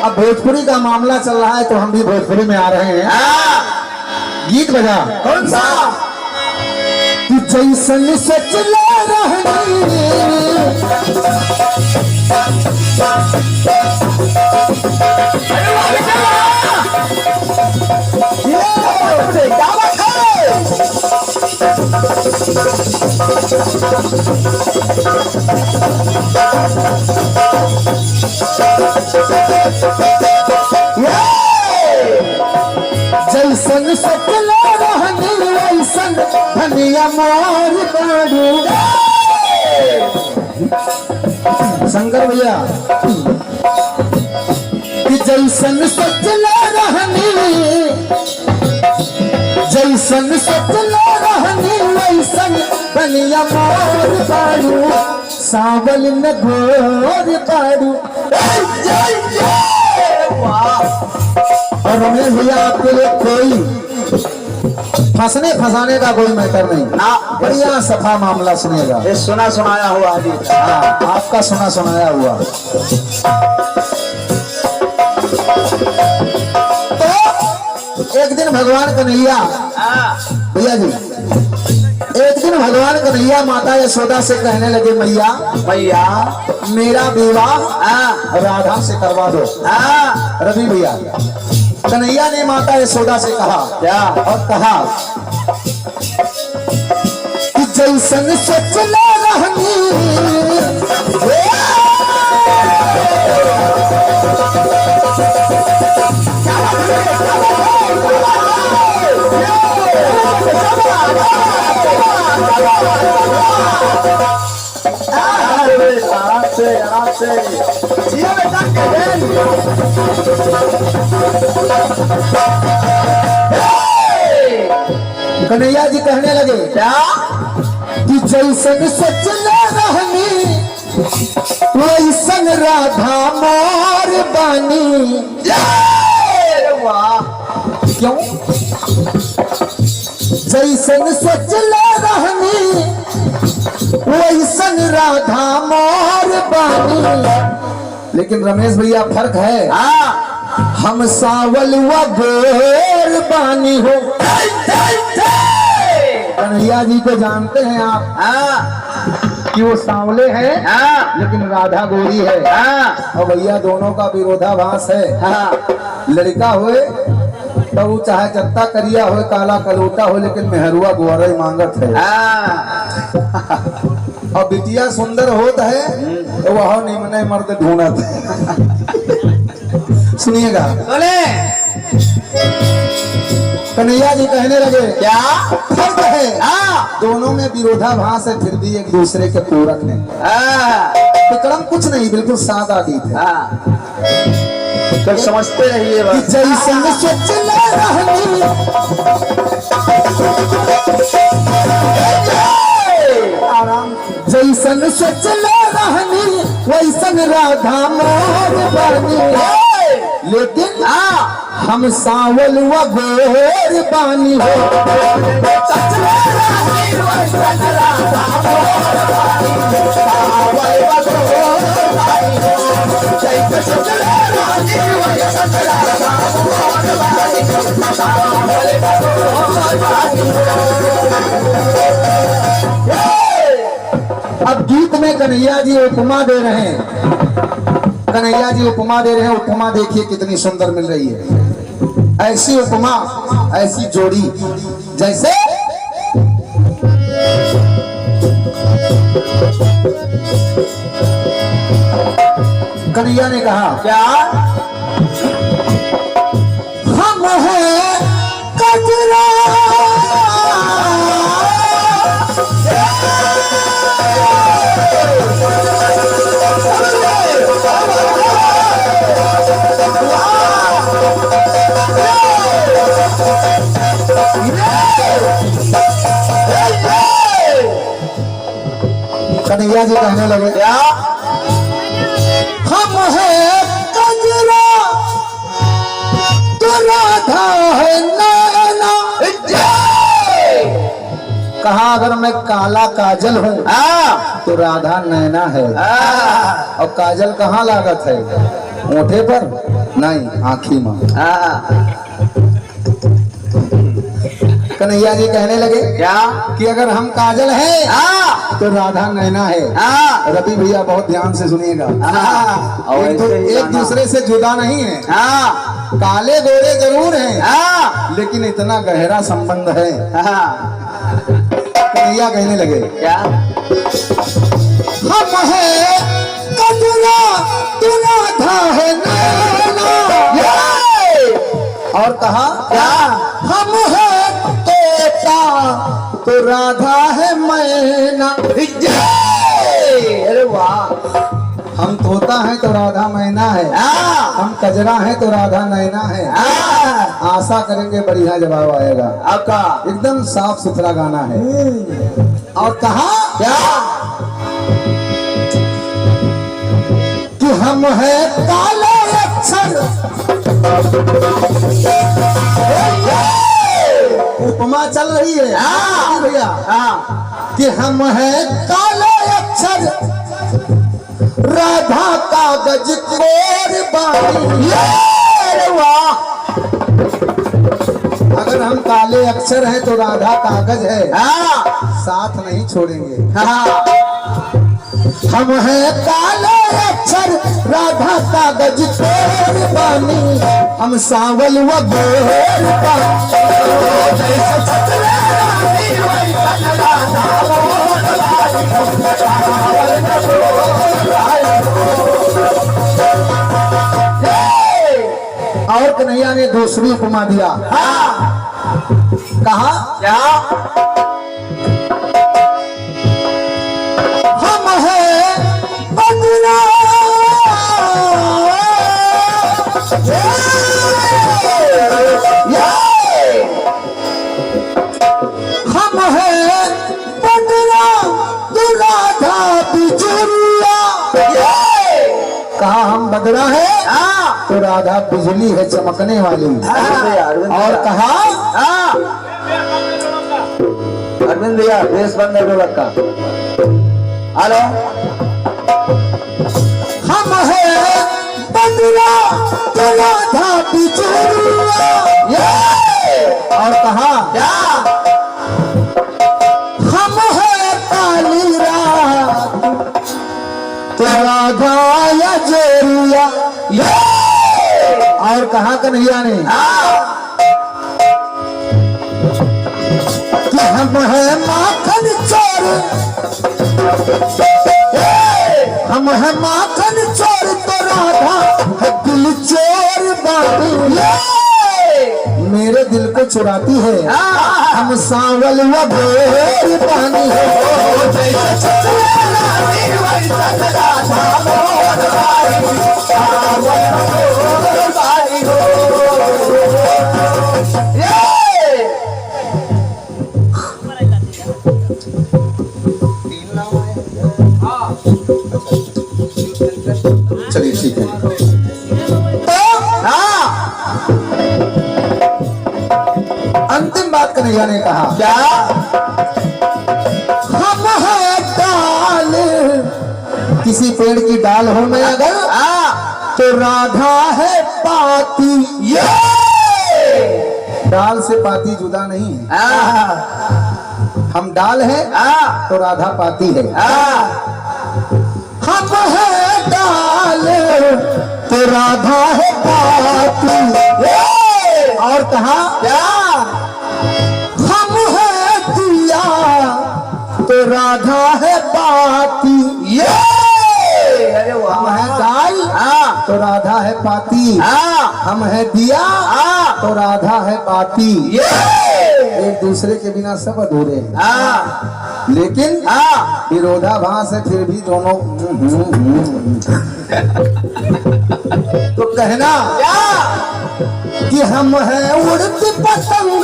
अब भोजपुरी का मामला चल रहा है तो हम भी भोजपुरी में आ रहे हैं। गीत बजा। कौन सा? कि जैसन सोचले रहनी क्या बात जैसन सोचले रहनी वैसन धनिया मोर बारू। शंकर भैया कि जैसन सोचले रहनी जैसन सोचले रहनी वैसन धनिया मोर बारू। सावल में घोर बारू। और रमेश भैया आपके लिए कोई फंसाने का कोई मैटर नहीं ना, बढ़िया सफा मामला सुनेगा। ये सुना सुनाया हुआ गीत। हाँ, आपका सुना सुनाया हुआ। तो एक दिन भगवान कन्हैया भैया जी एक दिन भगवान कन्हैया माता यशोदा से कहने लगे मैया भैया मेरा विवाह राधा से करवा दो। रवि भैया कन्हैया ने माता यशोदा से कहा क्या? और कहा कि जैसन सोचले रहनी आराम से जियो बेटा कन्हैया जी कहने लगे क्या? कि जैसन सोचले रहनी वैसन राधा मोर बानी। वाह क्यों? जैसन सोचले रहनी वैसन राधा मोर बानी। लेकिन रमेश भैया फर्क है। हम सावल व गोर बानी हो। कन्हैया जी को जानते हैं आप कि वो सांवले हैं लेकिन राधा गोरी है। और भैया दोनों का विरोधाभास है। लड़का होए तो वो चाहे जत्ता करिया हो काला कलोटा हो लेकिन मेहरुआ गोरा मांगत है। और बिटिया सुंदर होता है तो वह निम्न मर्द ढूंढत है। सुनिएगा कन्हैया जी कहने लगे क्या फर्क है? दोनों में विरोधाभास है फिर भी एक दूसरे के पूरक है। विक्रम कुछ नहीं बिल्कुल सादा गीत है। तो समझते रहिए बस। जैसन सोचले रहनी जैसन सोचले रहनी वैसन राधा मोर बानी। लेकिन हम सावल व गोर बानी हो। अब गीत में कन्हैया जी उपमा दे रहे हैं। कन्हैया जी उपमा दे रहे हैं। उपमा देखिए कितनी सुंदर मिल रही है। ऐसी उपमा ऐसी जोड़ी जैसे कन्हैया ने कहा क्या? हम हैं कजरा कन्हैया जी कहने लगे क्या? हम हैं कजरा तो राधा है नैना। कहा अगर मैं काला काजल हूँ तो राधा नैना है। और काजल कहाँ लागत है? ओठे पर। नहीं आँखी में। हाँ कन्हैया जी कहने लगे क्या कि अगर हम काजल हैं हाँ तो राधा नैना है। हाँ रवि भैया बहुत ध्यान से सुनिएगा। हाँ और एक दूसरे से जुदा नहीं है। हाँ काले गोरे जरूर हैं हाँ लेकिन इतना गहरा संबंध है। हाँ कन्हैया कहने लगे क्या हम है कजरा तू राधा है नैना। और कहा क्या हम है तोता तो राधा है मैना। अरे वाह हम तोता है तो राधा मैना है। हाँ हम कजरा है तो राधा नैना है। हाँ आशा करेंगे बढ़िया जवाब आएगा। आपका एकदम साफ सुथरा गाना है। और कहा क्या कि हम है काले अक्षर। उपमा चल रही है हाँ। भैया हाँ कि हम है काले अक्षर राधा कागज कोर बानी। अरे वाह अगर हम काले अक्षर हैं तो राधा कागज है। हाँ साथ नहीं छोड़ेंगे। हाँ हम है काले अक्षर राधा कागज कोर बानी। हम सावल व गोर और कन्हैया ने दूसरी उपमा दिया। कहा क्या हम है बदला हम है बदला तू राधा बिजुलिया। कहा हम बदला है हाँ तो राधा बिजली है चमकने वाली। और कहा हाँ अरविंद भैया देश बंद ढोलक का हेलो हम है बदला तो राधा बिजुलिया। और कहा क्या हम है काली रात तो राधा या जोरिया। और कहा कन्हैया ने कि हम है माखन चोर। हम है माखन चोर तो राधा है दिल चोर बाबू। मेरे दिल को चुराती है। हम सावल व गोर पानी चलिए ठीक है। तो अंतिम बात कन्हैया ने कहा क्या हम है डाल। किसी पेड़ की डाल हो मैं अगर तो राधा है पाती। डाल से पाती जुदा नहीं है। हम डाल है तो राधा पाती है। हम है डाल तो राधा है पाती। और कहा क्या हम है दिया तो राधा है पाती। अरे हम वाह है डाल तो राधा है पाती। हम है दिया तो राधा है पाती। एक दूसरे के बिना सब अधूरे हैं। लेकिन विरोधाभास है फिर भी दोनों तो कहना कि हम है उड़ती पतंग।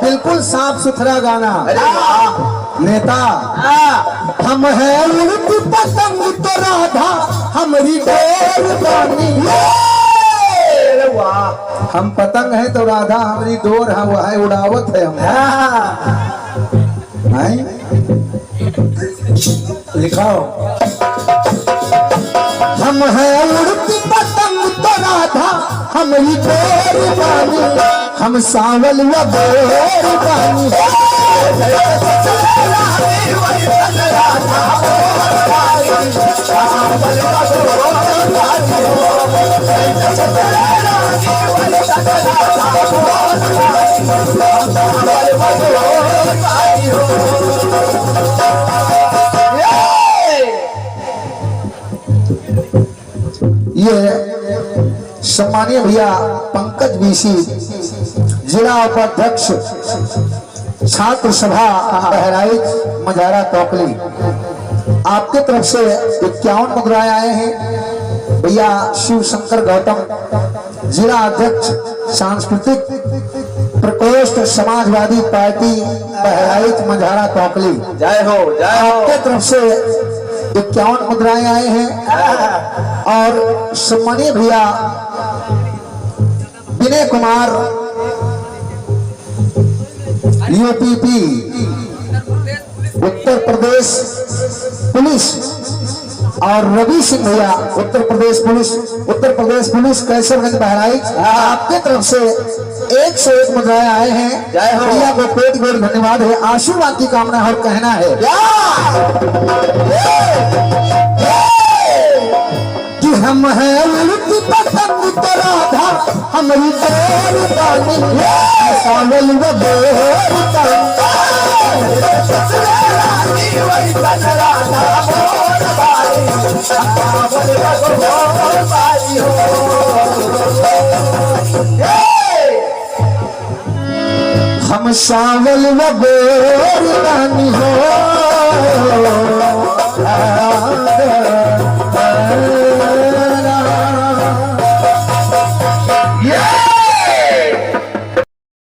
बिल्कुल साफ सुथरा गाना। नेता हम है उड़ती पतंग तो राधा हमारी डोर बानी। हम पतंग है तो राधा हमारी डोर है। वो है उड़ावत है हम। लिखाओ। हम हैं उड़ती पतंग तो राधा हमारी गोरी बानी, हम सावल व गोरी बानी। ये सम्मानीय भैया पंकज बीसी जिला उपाध्यक्ष छात्र सभा बहराइच मजारा टोकली, आपके तरफ से 51 मुद्राएं आए हैं। भैया शिव शंकर गौतम जिला अध्यक्ष सांस्कृतिक प्रकोष्ठ समाजवादी पार्टी बहराइच मजारा टोकली, जय हो जय हो। आपके तरफ से 51 मुद्राएं आए हैं। और सम्मानीय भैया विनय कुमार यूपीपी उत्तर प्रदेश पुलिस और रवि सिंह भैया उत्तर प्रदेश पुलिस कैसरगंज बहराइच, आपके तरफ से 101 मुद्राएं आए हैं। जय हो। भैया को पेट पेट धन्यवाद है, आशीर्वाद की कामना और कहना है कि हम हैं उड़ती पतंग तो राधा हमारी गोरी बानी, सावल व गोरी बानी। हम सावल व गोरी बानी हो,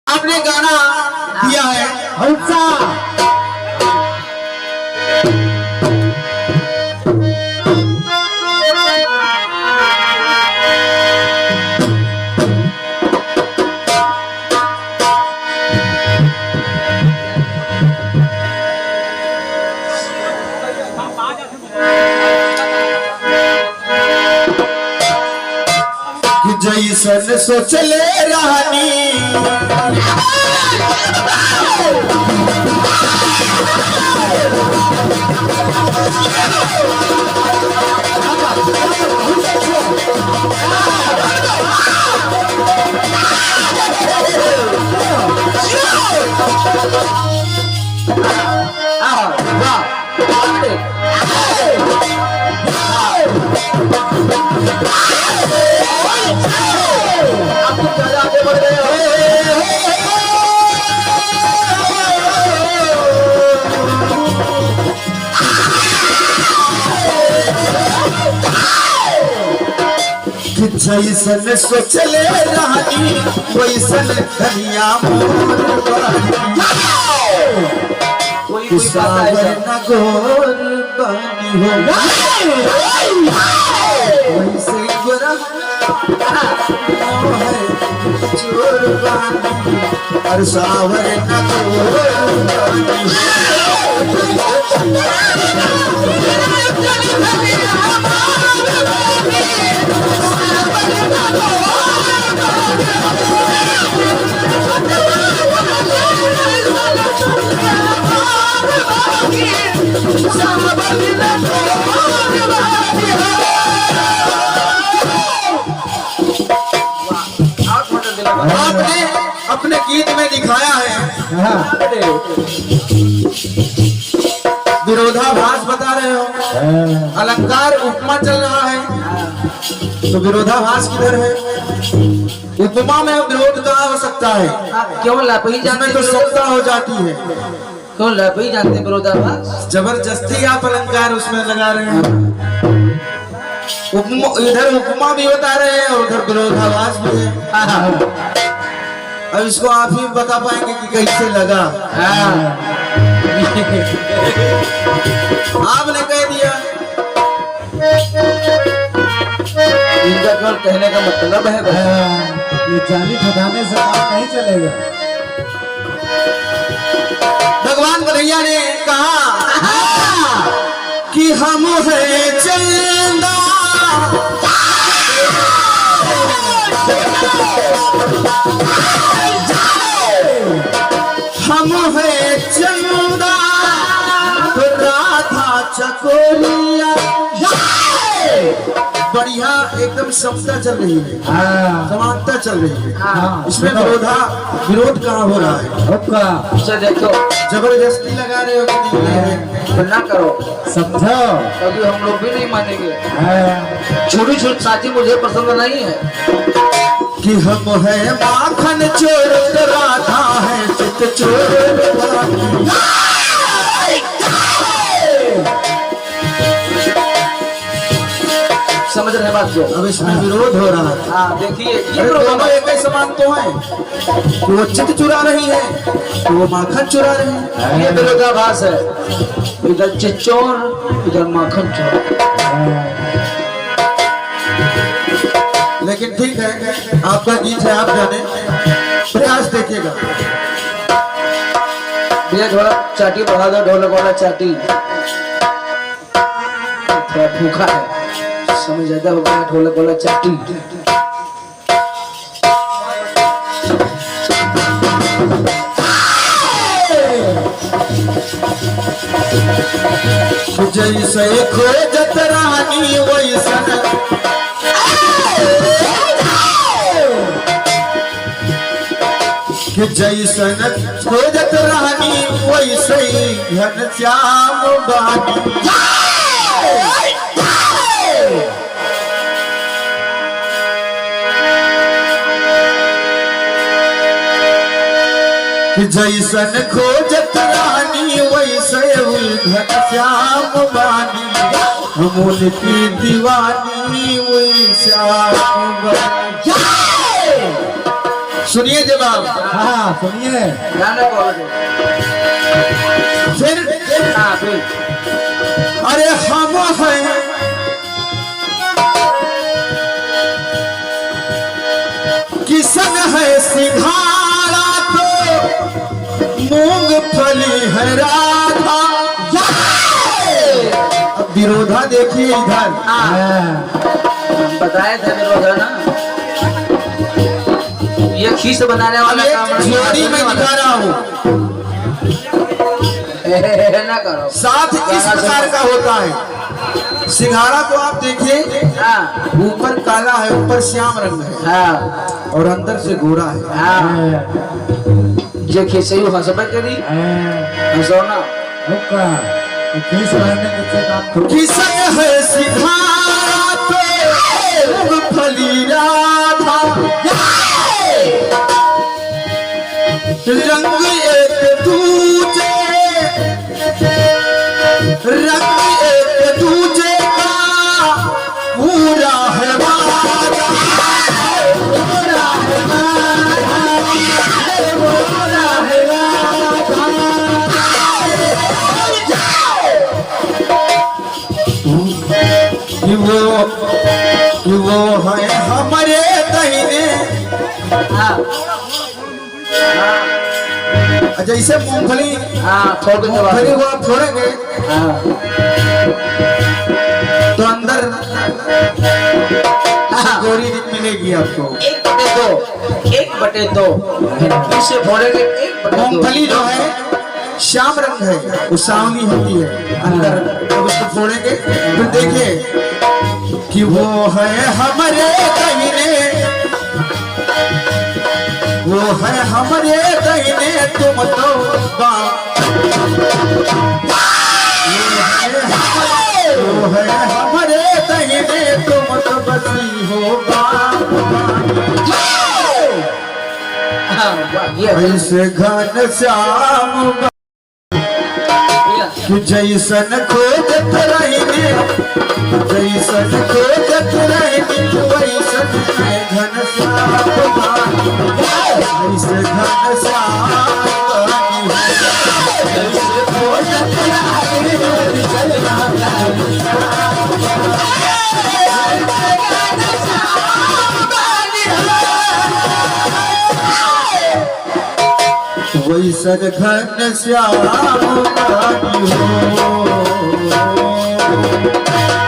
आपने गाना दिया है हंसा। जैसन सोचले रानी जैसन सोचले रानी वैसन धनिया कोई सागर न गोर बानी हो, वैसे गोरा चोर बानी और सावर न गोर आपने अपने गीत में दिखाया है विरोधाभास बता रहे हो, अलंकार उपमा चल रहा है तो विरोधाभास किधर है? उपमा में विरोध कहाँ हो सकता है? क्यों लापही जानते तो सत्ता हो जाती है। क्यों लापही जानते विरोधाभास? जबरदस्ती आप अलंकार उसमें लगा रहे हैं। इधर उपमा भी बता रहे हैं और उधर विरोधाभास भी है। अब इसको आप ही बता पाएंगे कि कैसे लगा। आपने कह दिया, इनका केवल कहने का मतलब है ये जाली ठिकाने से काम नहीं चलेगा। भगवान कन्हैया ने कहा कि हम है चंदा हम है चंदा तो राधा चकोरिया बढ़िया एकदम समता चल रही है, समानता चल रही है। इसमें विरोध कहाँ हो रहा है? उसे देखो, जबरदस्ती लगा रहे हो कि नहीं लगा रहे? तो ना करो, समझो कभी हम लोग भी नहीं मानेंगे। छोटी छोटी साथी मुझे पसंद नहीं है। कि हम है माखन चोर तो राधा है चित चोर। समझ रहे बात को? अब इसमें विरोध हो रहा है। हाँ देखिए, ये अरे दोनों एक ही समान तो हैं। तो वो चित चुरा रही है तो वो माखन चुरा रही है। ये विरोधाभास है। इधर चित चोर, इधर माखन चोर। लेकिन ठीक है, आपका गीत है, आप जाने, प्रयास देखिएगा। भैया थोड़ा चाटी बढ़ा दो, ढोलक वाला चाटी थोड़ा भूखा है, समय ज्यादा हो गया। ढोलक वाला चाटी जैसे खोजत रानी वैसन कि जैसन खोजत रानी वैसे घन श्याम बानी। कि जैसन खोजत रानी वैसे घन श्याम बानी। हम उनकी दीवानी वही श्याम बानी। सुनिए जवाब। हाँ सुनिए, गाना बोल दो। फिर हाँ फिर अरे हम हैं किसन है सिंघाड़ा तो मूंगफली है राधा। अब विरोधा देखिए इधर। बताए थे विरोध ना, ये खीस बनाने वाला काम नहीं। जोड़ी में दिखा रहा हूँ, ना करो। साथ इस प्रकार का होता है। सिंघाड़ा को आप देखिए, हाँ ऊपर काला है, ऊपर श्याम रंग है हाँ और अंदर से गोरा है। हाँ, जे खीसे यू हंसबे करी, हंसो ना। किसन है सिंघाड़ा तो मूंगफली राधा। रंग एक दूजे, रंग एक दूजे का पूरा है वादा। पूरा है वादा, पूरा है वादा। कि वो है हमारे दहीने। जैसे मूंगफली, हाँ छोड़ के मूंगफली को आप छोड़ेंगे तो अंदर गोरी मिलेगी आपको। 1/2 इसे फोड़ेंगे 1/2। मूंगफली जो है श्याम रंग है, वो सांवली होती है अंदर। जब उसको फोड़ेंगे फिर देखिए कि वो है हमारे दहीने, वो है हमारे दहीने तुम तो वो है हमारे दहीने तुम तो बसी होगा। ऐसे घन श्याम कि जैसन खोजत रहेंगे, जैसन खोजत रहेंगे वैसन घन श्याम बानी। ऐसे घन श्याम बानी, ऐसे खोजत रहेंगे वैसन घन श्याम बानी हो। हो